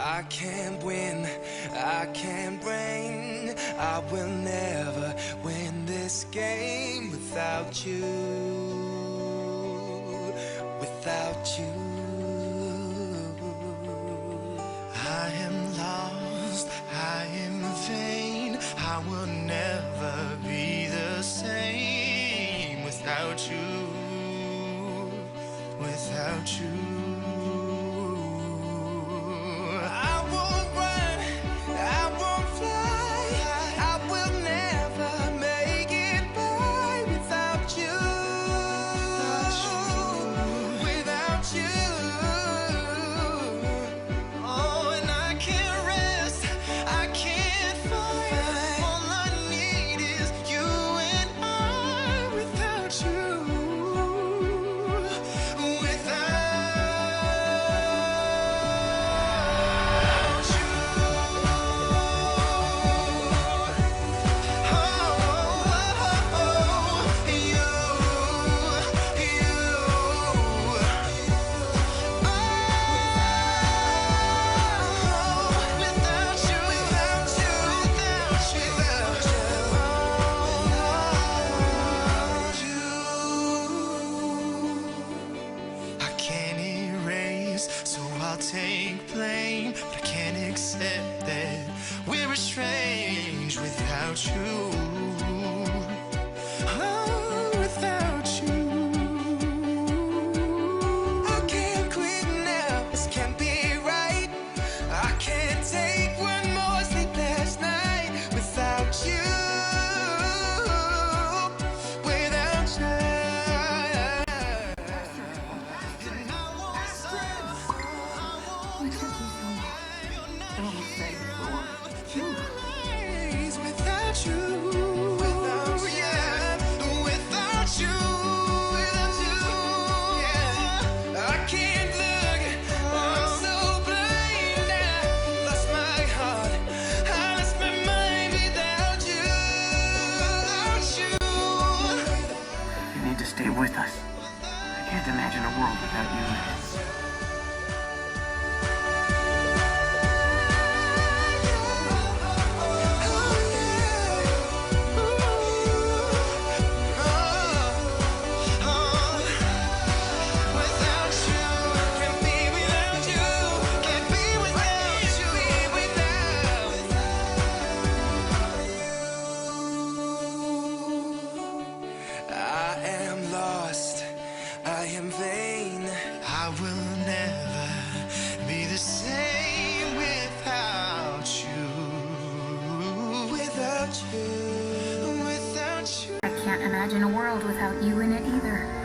I can't win, I can't reign. I will never win this game without you, without you. I am lost, I am vain. I will never be the same without you, without you. I won't run, I won't fly. I will never make it by without you, without you. Oh, and I can't rest, I can't fight. All I need is you and I without you, without so I'll take blame, but I can't accept that we're estranged without you. Oh, without you. I can't quit now, this can't be right. I can't take one more sleepless night without you, without you. Without you, without you, without you, without you, yeah. I can't look, I'm so blind. I lost my heart, I lost my mind without you, without you. You need to stay with us. I can't imagine a world without you in it. I am lost, I am vain. I will never be the same without you, without you, without you. I can't imagine a world without you in it either.